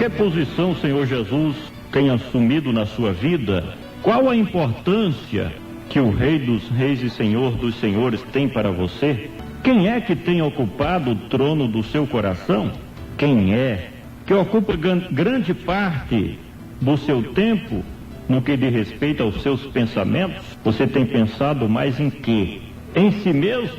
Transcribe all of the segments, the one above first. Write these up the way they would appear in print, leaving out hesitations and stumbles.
Que posição o Senhor Jesus tem assumido na sua vida? Qual a importância que o Rei dos Reis e Senhor dos Senhores tem para você? Quem é que tem ocupado o trono do seu coração? Quem é que ocupa grande parte do seu tempo no que diz respeito aos seus pensamentos? Você tem pensado mais em quê? Em si mesmo?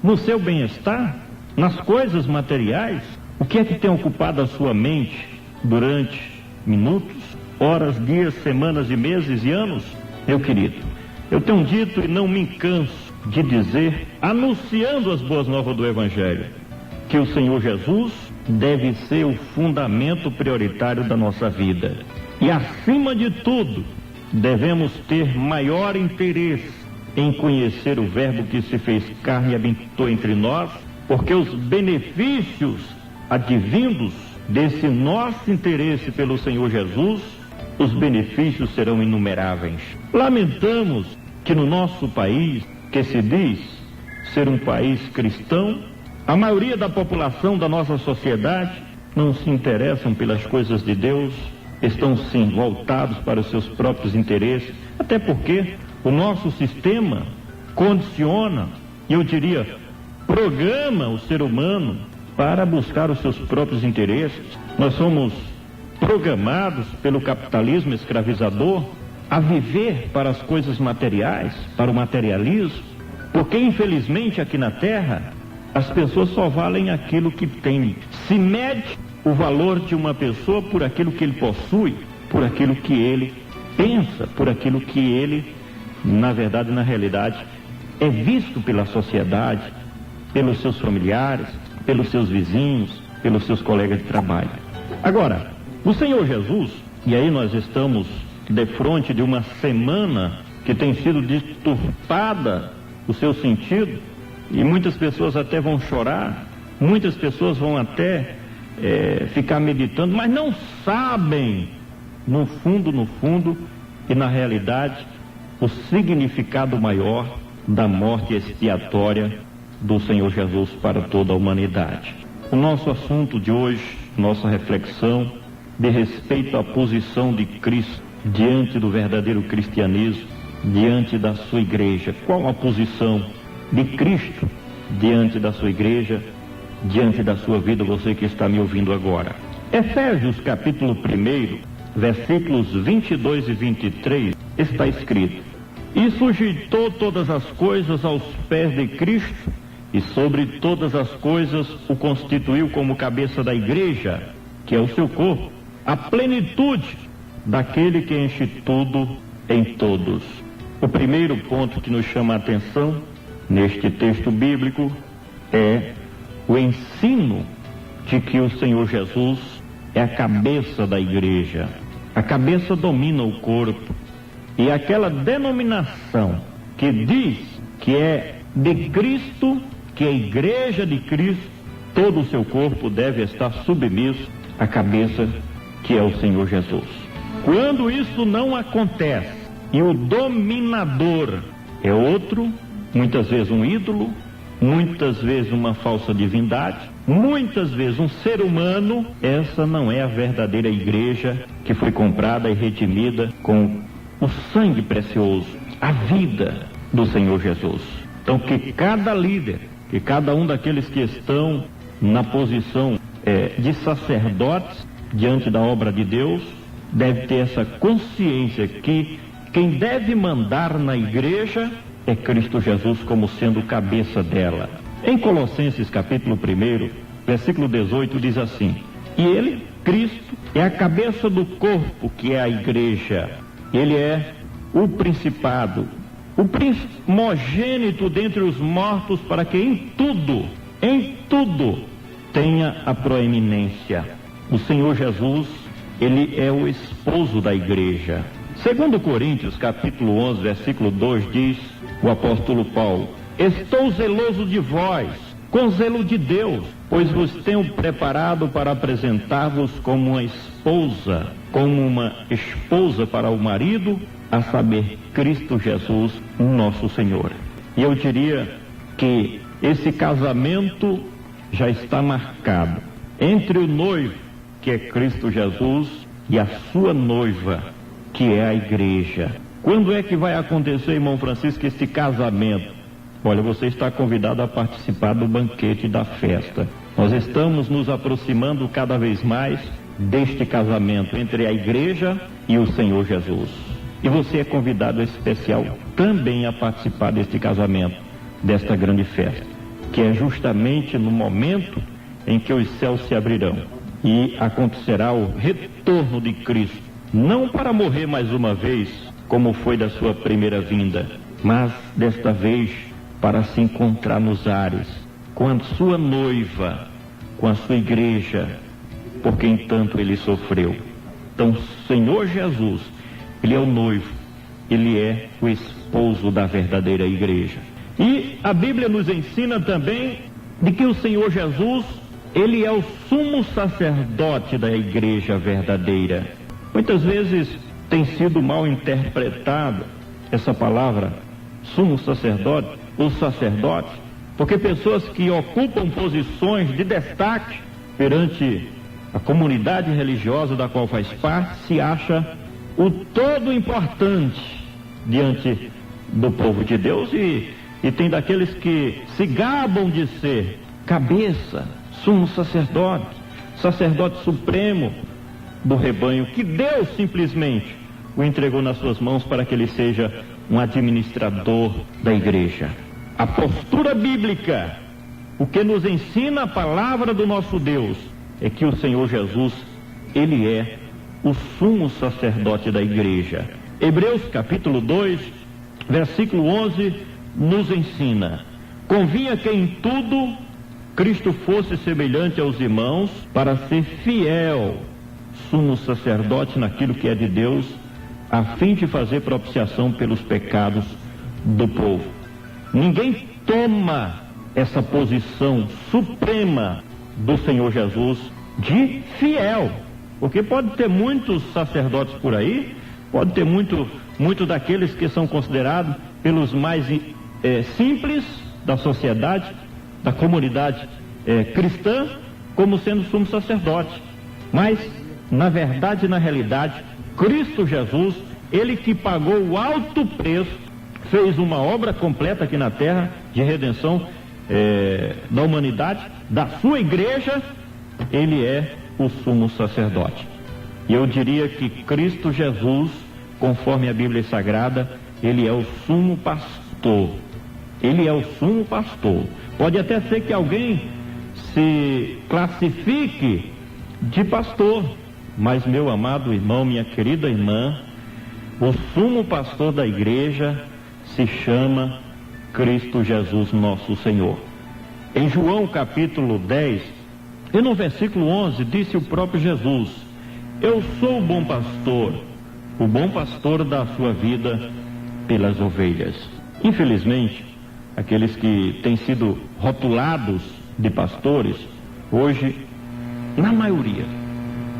No seu bem-estar? Nas coisas materiais? O que é que tem ocupado a sua mente durante minutos, horas, dias, semanas e meses e anos? Meu querido, eu tenho dito e não me canso de dizer, anunciando as boas novas do Evangelho, que o Senhor Jesus deve ser o fundamento prioritário da nossa vida. E acima de tudo, devemos ter maior interesse em conhecer o Verbo que se fez carne e habitou entre nós, porque os benefícios advindos desse nosso interesse pelo Senhor Jesus, os benefícios serão inumeráveis. Lamentamos que no nosso país, que se diz ser um país cristão, a maioria da população da nossa sociedade não se interessam pelas coisas de Deus, estão sim voltados para os seus próprios interesses, até porque o nosso sistema condiciona, e eu diria, programa o ser humano para buscar os seus próprios interesses. Nós somos programados pelo capitalismo escravizador a viver para as coisas materiais, para o materialismo, porque infelizmente aqui na Terra as pessoas só valem aquilo que têm. Se mede o valor de uma pessoa por aquilo que ele possui, por aquilo que ele pensa, por aquilo que ele, na verdade, na realidade, é visto pela sociedade, pelos seus familiares, pelos seus vizinhos, pelos seus colegas de trabalho. Agora, o Senhor Jesus, e aí nós estamos defronte de uma semana que tem sido deturpada o seu sentido, e muitas pessoas até vão chorar, muitas pessoas vão até ficar meditando, mas não sabem, no fundo, e na realidade, o significado maior da morte expiatória do Senhor Jesus para toda a humanidade. O nosso assunto de hoje, nossa reflexão, de respeito à posição de Cristo diante do verdadeiro cristianismo, diante da sua igreja. Qual a posição de Cristo diante da sua igreja, diante da sua vida, você que está me ouvindo agora? Efésios capítulo 1, versículos 22 e 23, está escrito: e sujeitou todas as coisas aos pés de Cristo, e sobre todas as coisas o constituiu como cabeça da igreja, que é o seu corpo, a plenitude daquele que enche tudo em todos. O primeiro ponto que nos chama a atenção neste texto bíblico é o ensino de que o Senhor Jesus é a cabeça da igreja. A cabeça domina o corpo, e aquela denominação que diz que é de Cristo, que é a igreja de Cristo, todo o seu corpo deve estar submisso à cabeça que é o Senhor Jesus. Quando isso não acontece e o dominador é outro, muitas vezes um ídolo, muitas vezes uma falsa divindade, muitas vezes um ser humano, essa não é a verdadeira igreja que foi comprada e redimida com o sangue precioso, a vida do Senhor Jesus. Então que cada líder, que cada um daqueles que estão na posição de sacerdotes diante da obra de Deus, deve ter essa consciência que quem deve mandar na igreja é Cristo Jesus como sendo o cabeça dela. Em Colossenses capítulo 1, versículo 18 diz assim: e ele, Cristo, é a cabeça do corpo que é a igreja. Ele é o principado, o primogênito dentre os mortos, para que em tudo tenha a proeminência. O Senhor Jesus, ele é o esposo da igreja. Segundo Coríntios capítulo 11, versículo 2 diz o apóstolo Paulo: estou zeloso de vós, com zelo de Deus, pois vos tenho preparado para apresentar-vos como uma esposa para o marido, a saber, Cristo Jesus, nosso Senhor. E eu diria que esse casamento já está marcado entre o noivo que é Cristo Jesus, e a sua noiva, que é a igreja. Quando é que vai acontecer, irmão Francisco, esse casamento? Olha, você está convidado a participar do banquete da festa. Nós estamos nos aproximando cada vez mais deste casamento entre a igreja e o Senhor Jesus. E você é convidado especial também a participar deste casamento, desta grande festa, que é justamente no momento em que os céus se abrirão e acontecerá o retorno de Cristo, não para morrer mais uma vez, como foi da sua primeira vinda, mas desta vez para se encontrar nos ares, com a sua noiva, com a sua igreja, por quem tanto ele sofreu. Então, Senhor Jesus, ele é o noivo, ele é o esposo da verdadeira igreja. E a Bíblia nos ensina também de que o Senhor Jesus, ele é o sumo sacerdote da igreja verdadeira. Muitas vezes tem sido mal interpretada essa palavra, sumo sacerdote, ou sacerdote, porque pessoas que ocupam posições de destaque perante a comunidade religiosa da qual faz parte, se acha o todo importante diante do povo de Deus, e tem daqueles que se gabam de ser cabeça, sumo sacerdote, sacerdote supremo do rebanho, que Deus simplesmente o entregou nas suas mãos para que ele seja um administrador da igreja. A postura bíblica, o que nos ensina a palavra do nosso Deus, é que o Senhor Jesus, ele é o sumo sacerdote da igreja. Hebreus capítulo 2, versículo 11, nos ensina: convinha que em tudo Cristo fosse semelhante aos irmãos, para ser fiel sumo sacerdote naquilo que é de Deus, a fim de fazer propiciação pelos pecados do povo. Ninguém toma essa posição suprema do Senhor Jesus de fiel, porque pode ter muitos sacerdotes por aí, pode ter muito daqueles que são considerados pelos mais simples da sociedade, da comunidade cristã, como sendo sumo sacerdote. Mas, na verdade, na realidade, Cristo Jesus, ele que pagou o alto preço, fez uma obra completa aqui na terra de redenção da humanidade, da sua igreja, ele é o sumo sacerdote. E eu diria que Cristo Jesus, conforme a Bíblia Sagrada, ele é o sumo pastor. Ele é o sumo pastor. Pode até ser que alguém se classifique de pastor, mas, meu amado irmão, minha querida irmã, o sumo pastor da igreja se chama Cristo Jesus nosso Senhor. Em João capítulo 10, e no versículo 11, disse o próprio Jesus: eu sou o bom pastor dá a sua vida pelas ovelhas. Infelizmente, aqueles que têm sido rotulados de pastores, hoje, na maioria,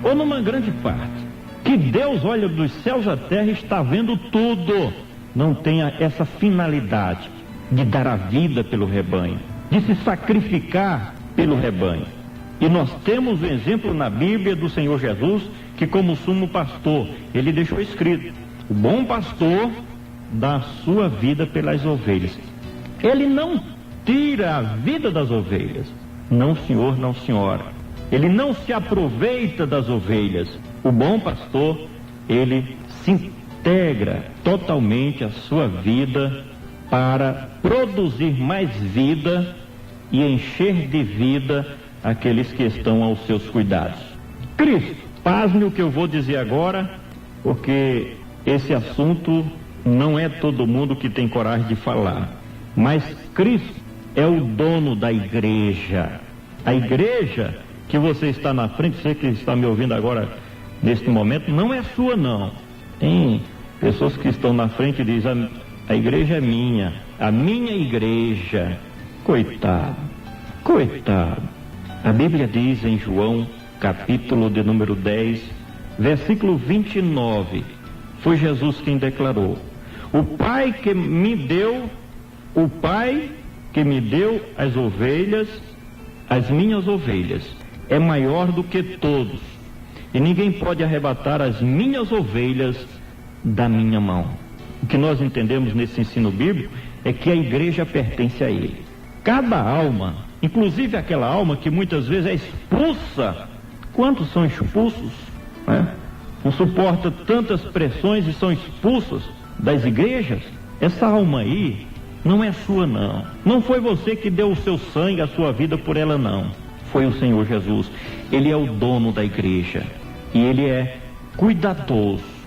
ou numa grande parte, que Deus olha dos céus à terra e está vendo tudo, não tenha essa finalidade de dar a vida pelo rebanho, de se sacrificar pelo rebanho. E nós temos o exemplo na Bíblia do Senhor Jesus, que como sumo pastor, ele deixou escrito: o bom pastor dá a sua vida pelas ovelhas. Ele não tira a vida das ovelhas, não senhor, não senhora. Ele não se aproveita das ovelhas. O bom pastor, ele se integra totalmente a sua vida para produzir mais vida e encher de vida aqueles que estão aos seus cuidados. Cristo, pasme o que eu vou dizer agora, porque esse assunto não é todo mundo que tem coragem de falar, mas Cristo é o dono da igreja. A igreja que você está na frente, você que está me ouvindo agora neste momento, não é sua não. Tem pessoas que estão na frente e dizem: a igreja é minha, a minha igreja. Coitado. A Bíblia diz em João, capítulo de número 10, versículo 29, foi Jesus quem declarou: o Pai que me deu as ovelhas, as minhas ovelhas, é maior do que todos, e ninguém pode arrebatar as minhas ovelhas da minha mão. O que nós entendemos nesse ensino bíblico é que a igreja pertence a ele. Cada alma, inclusive aquela alma que muitas vezes é expulsa, quantos são expulsos, né? Não suporta tantas pressões e são expulsos das igrejas? Essa alma aí não é sua, não. Não foi você que deu o seu sangue, a sua vida por ela, não. Foi o Senhor Jesus. Ele é o dono da igreja e ele é cuidadoso